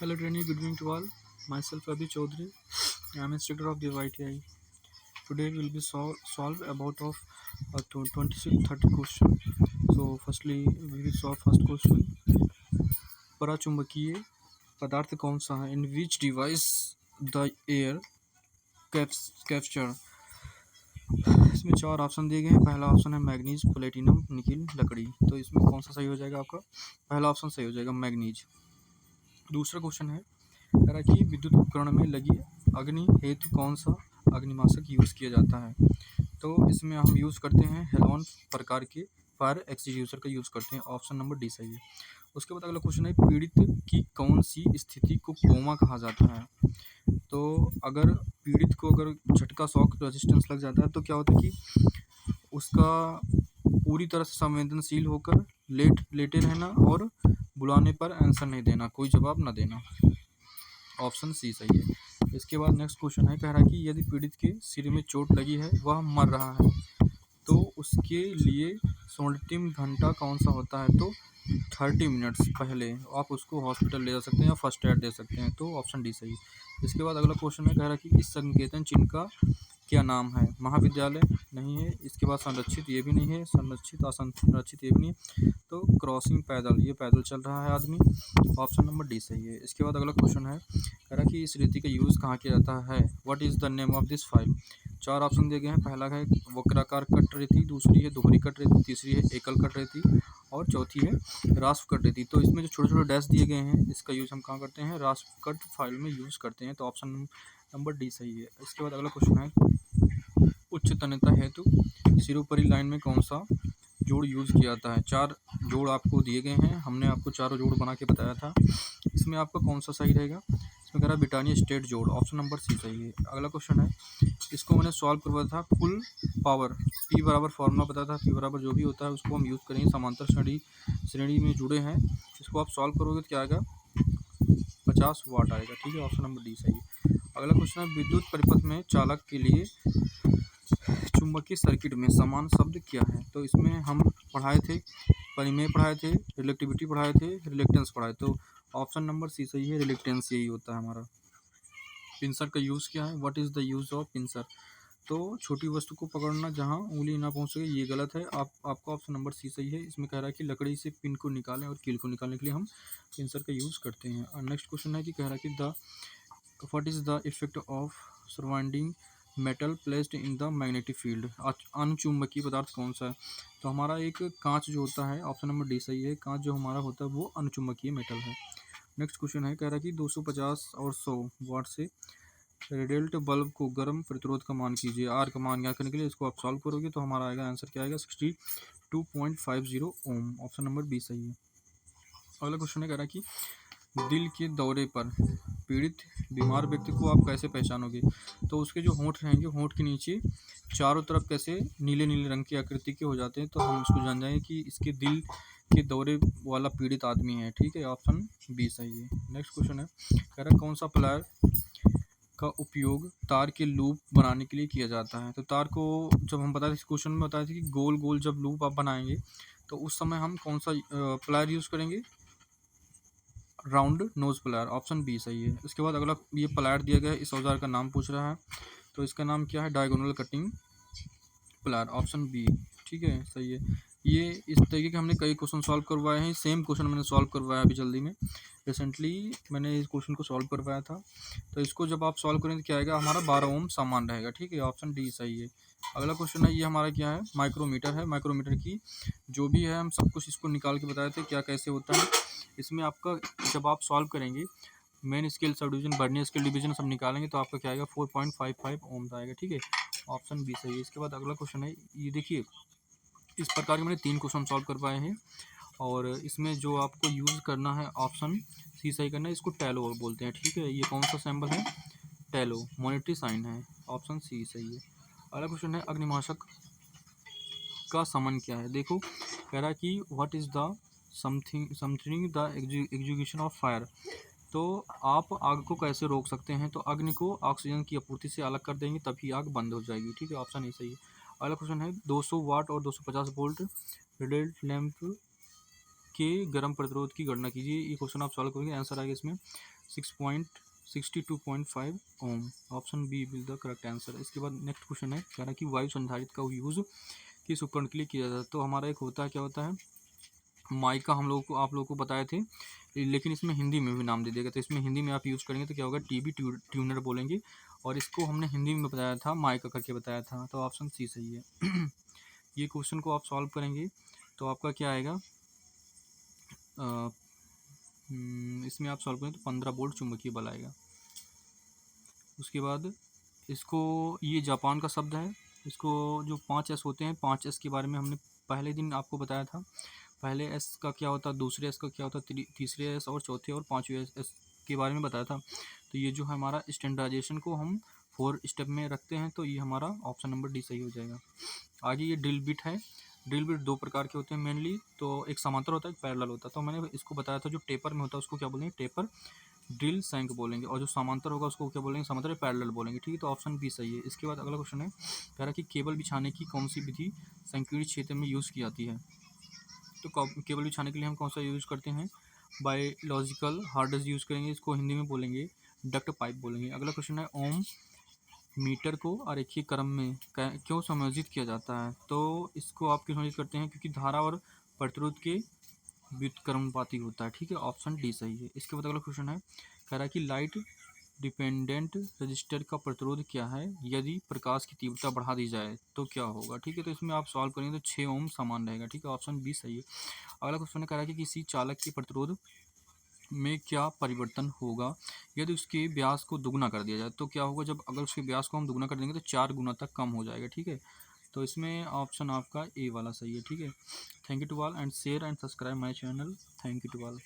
Hello, Training. Good evening to all. Myself, Abhi Chaudhary. I am instructor of the YTI. Today, we will be solve about of 26-30 question. So, firstly, we will solve first question. पराचुंबकीय पदार्थ कौन सा है? In which device the air capture? इसमें चार option दिए गए हैं. पहला ऑप्शन है मैग्नीज, प्लेटिनम, निकिल, लकड़ी. तो इसमें कौन सा सही हो जाएगा? आपका पहला ऑप्शन सही हो जाएगा, मैग्नीज. दूसरा क्वेश्चन है कह रहा कि विद्युत उपकरण में लगी अग्नि हेतु कौन सा अग्निमाशक यूज किया जाता है? तो इसमें हम यूज करते हैं हेलोन प्रकार के फायर एक्सटिंग्विशर का यूज करते हैं. ऑप्शन नंबर डी सही है. उसके बाद अगला क्वेश्चन है पीड़ित की कौन सी स्थिति को कोमा कहा जाता है? तो अगर पीड़ित को अगर झटका शॉक रेजिस्टेंस लग जाता है तो क्या होता है कि उसका पूरी तरह से संवेदनशील होकर लेटे रहना और बुलाने पर आंसर नहीं देना, कोई जवाब न देना. ऑप्शन सी सही है. इसके बाद नेक्स्ट क्वेश्चन है कह रहा है कि यदि पीड़ित के सिर में चोट लगी है, वह मर रहा है, तो उसके लिए स्वर्णिम घंटा कौन सा होता है? तो 30 मिनट्स पहले आप उसको हॉस्पिटल ले जा सकते हैं या फर्स्ट एड दे सकते हैं. तो ऑप्शन डी सही. इसके बाद अगला क्वेश्चन है कह रहा है कि इस संकेतन चिन्ह का क्या नाम है? महाविद्यालय नहीं है. इसके बाद संरक्षित ये भी नहीं है. संरक्षित असंरक्षित ये भी नहीं है. तो क्रॉसिंग पैदल, ये पैदल चल रहा है आदमी. ऑप्शन नंबर डी सही है. इसके बाद अगला क्वेश्चन है कह रहा कि इस रीति का यूज़ कहाँ किया जाता है? What is the name of this file? चार ऑप्शन दिए गए हैं. पहला है वक्राकार कट रेती, दूसरी है दोहरी कट रेती, तीसरी है एकल कट रेती और चौथी है रास्प कट रेती. तो इसमें जो छोटे छोटे डैश दिए गए हैं इसका यूज़ हम कहाँ करते हैं? रास्प कट फाइल में यूज़ करते हैं. तो ऑप्शन नंबर डी सही है. इसके बाद अगला क्वेश्चन है उच्च तन्यता हेतु सिरोपरी लाइन में कौन सा जोड़ यूज़ किया जाता है? चार जोड़ आपको दिए गए हैं, हमने आपको चारों जोड़ बना के बताया था. इसमें आपका कौन सा सही रहेगा? इसमें कह रहा है ब्रिटानिया स्टेट जोड़. ऑप्शन नंबर सी सही है. अगला क्वेश्चन है इसको मैंने सॉल्व करवाया था. कुल पावर पी बराबर फॉर्मूला बताया था. पी बराबर जो भी होता है उसको हम यूज़ करेंगे. समांतर श्रेणी में जुड़े हैं, इसको आप सॉल्व करोगे तो क्या आएगा? 50 वाट आएगा. ठीक है, ऑप्शन नंबर डी सही है. अगला क्वेश्चन है विद्युत परिपथ में चालक के लिए चुंबकीय सर्किट में समान शब्द क्या है? तो इसमें हम पढ़ाए थे, परिमेय पढ़ाए थे, रिलेक्टिविटी पढ़ाए थे, रिलेक्टेंस पढ़ाए. तो ऑप्शन नंबर सी सही है. रिलेक्टेंस यही होता है हमारा. पिंसर का यूज़ क्या है? What is the use of pincer? तो छोटी वस्तु को पकड़ना जहां उंगली ना पहुंच सके, ये गलत है. आपका ऑप्शन नंबर सी सही है. इसमें कह रहा है कि लकड़ी से पिन को निकालें और कील को निकालने के लिए हम पिंसर का यूज़ करते हैं. और नेक्स्ट क्वेश्चन है कि कह रहा है कि what is the effect of surrounding metal placed in the magnetic field? अनुचुंबकीय पदार्थ कौन सा है? तो हमारा एक कांच जो होता है. ऑप्शन नंबर डी सही है. कांच जो हमारा होता है वो अनुचुंबकीय मेटल है. नेक्स्ट क्वेश्चन है कह रहा है कि 250 और 100 वाट से रेडेल्ट बल्ब को गर्म प्रतिरोध का मान कीजिए. आर का मान ज्ञात करने के लिए इसको आप सॉल्व करोगे तो हमारा आएगा आंसर क्या आएगा? 62.50 ओम. ऑप्शन नंबर बी सही है. अगला क्वेश्चन है कह रहा है कि दिल के दौरे पर पीड़ित बीमार व्यक्ति को आप कैसे पहचानोगे? तो उसके जो होंठ रहेंगे, होंठ के नीचे चारों तरफ कैसे नीले नीले रंग की आकृति के हो जाते हैं, तो हम उसको जान जाएंगे कि इसके दिल के दौरे वाला पीड़ित आदमी है. ठीक है, ऑप्शन बी सही है. नेक्स्ट क्वेश्चन है कह रहा है कौन सा प्लायर का उपयोग तार के लूप बनाने के लिए किया जाता है? तो तार को जब हम बताए थे, इस क्वेश्चन में बताया था कि गोल गोल जब लूप आप बनाएंगे तो उस समय हम कौन सा प्लायर यूज़ करेंगे? Round nose plier. Option B सही है. इसके बाद अगला ये प्लायर दिया गया है, इस औजार का नाम पूछ रहा है. तो इसका नाम क्या है? Diagonal cutting plier. Option B. ठीक है, सही है. ये इस तरीके के हमने कई क्वेश्चन सॉल्व करवाए हैं. सेम क्वेश्चन मैंने सॉल्व करवाया अभी जल्दी में, रिसेंटली मैंने इस क्वेश्चन को सॉल्व करवाया था. तो इसको जब आप सॉल्व करेंगे तो क्या आएगा? हमारा 12 ओम सामान रहेगा. ठीक है, ऑप्शन डी सही है. अगला क्वेश्चन है ये हमारा क्या है? माइक्रोमीटर है. माइक्रोमीटर की जो भी है हम सब कुछ इसको निकाल के बताए थे क्या कैसे होता है. इसमें आपका जब आप सॉल्व करेंगे main scale, sub division, vernier scale, division सब निकालेंगे तो आपका क्या आएगा? 4.55 ओम आएगा. ठीक है, ऑप्शन बी सही है. इसके बाद अगला क्वेश्चन है ये देखिए, इस प्रकार के मैंने 3 क्वेश्चन सॉल्व करवाए हैं और इसमें जो आपको यूज़ करना है ऑप्शन सी सही करना है. इसको टैलो बोलते हैं. ठीक है, ये कौन सा सिंबल है? टैलो, मॉनेटरी साइन है. ऑप्शन सी सही है. अगला क्वेश्चन है अग्निमाशक का समन क्या है? देखो कह रहा है कि what is the something the execution of fire. तो आप आग को कैसे रोक सकते हैं? तो अग्नि को ऑक्सीजन की आपूर्ति से अलग कर देंगे तभी आग बंद हो जाएगी. ठीक है, ऑप्शन ए सही है. अगला क्वेश्चन है 200 वाट और 250 वोल्ट रिलेट लैंप के गर्म प्रतिरोध की गणना कीजिए। ये क्वेश्चन आप सॉल्व करेंगे, आंसर आएगा इसमें 62.5 ohm. Option B will the correct answer. इसके बाद नेक्स्ट क्वेश्चन है, कह रहा है कि वायु संधारित्र का यूज़ किस उपकरण के लिए किया जाता है। तो हमारा एक होता है, क्या होता है, माइका, हम लोगों को आप लोगों को बताए थे, लेकिन इसमें हिंदी में भी नाम दे देगा। तो इसमें हिंदी में आप यूज़ करेंगे तो क्या होगा, टीबी ट्यूनर बोलेंगे, और इसको हमने हिंदी में बताया था, माइका करके बताया था। तो ऑप्शन सी सही है। ये क्वेश्चन को आप सॉल्व करेंगे तो आपका क्या आएगा, इसमें आप सॉल्व करें तो 15 वोल्ट चुंबकीय बल आएगा। उसके बाद इसको, ये जापान का शब्द है। इसको जो 5 एस होते हैं, 5 एस के बारे में हमने पहले दिन आपको बताया था। पहले एस का क्या होता है, दूसरे एस का क्या होता है, तीसरे एस और चौथे और पाँचवें एस के बारे में बताया था। तो ये जो है हमारा स्टैंडर्डाइजेशन को हम 4 स्टेप में रखते हैं, तो ये हमारा ऑप्शन नंबर डी सही हो जाएगा। आगे ये ड्रिल बिट है। ड्रिल बिट 2 प्रकार के होते हैं मेनली, तो एक समांतर होता है, एक पैरेलल होता है। तो मैंने इसको बताया था, जो टेपर में होता है उसको क्या बोलेंगे, टेपर ड्रिल सैंक बोलेंगे, और जो समांतर होगा उसको क्या बोलेंगे, समांतर पैरेलल बोलेंगे। ठीक है, तो ऑप्शन बी सही है। इसके बाद अगला क्वेश्चन है, कह रहा है कि केबल बिछाने की कौन सी विधि संकीर्ण क्षेत्र में यूज़ की जाती है। तो केबल बिछाने के लिए हम कौन सा यूज़ करते हैं, बायोलॉजिकल हार्डस यूज़ करेंगे, इसको हिंदी में बोलेंगे डक्ट पाइप बोलेंगे। अगला क्वेश्चन है, ओम मीटर को आरेखीय क्रम में क्यों समायोजित किया जाता है। तो इसको आप क्यों समायोजित करते हैं, क्योंकि धारा और प्रतिरोध के व्युत्क्रमानुपाती होता है। ठीक है, ऑप्शन डी सही है। इसके बाद अगला क्वेश्चन है, कह रहा है कि लाइट डिपेंडेंट रजिस्टर का प्रतिरोध क्या है, यदि प्रकाश की तीव्रता बढ़ा दी जाए तो क्या होगा। ठीक है, तो इसमें आप सॉल्व करेंगे तो 6 ओम समान रहेगा। ठीक है, ऑप्शन बी सही है। अगला क्वेश्चन कह रहा है कि किसी चालक के प्रतिरोध में क्या परिवर्तन होगा यदि उसके व्यास को दुगना कर दिया जाए। तो क्या होगा, जब अगर उसके व्यास को हम दुगना कर देंगे तो 4 गुना तक कम हो जाएगा। ठीक है, तो इसमें ऑप्शन आपका ए वाला सही है। ठीक है, thank you to all and share and subscribe my channel. Thank you to all.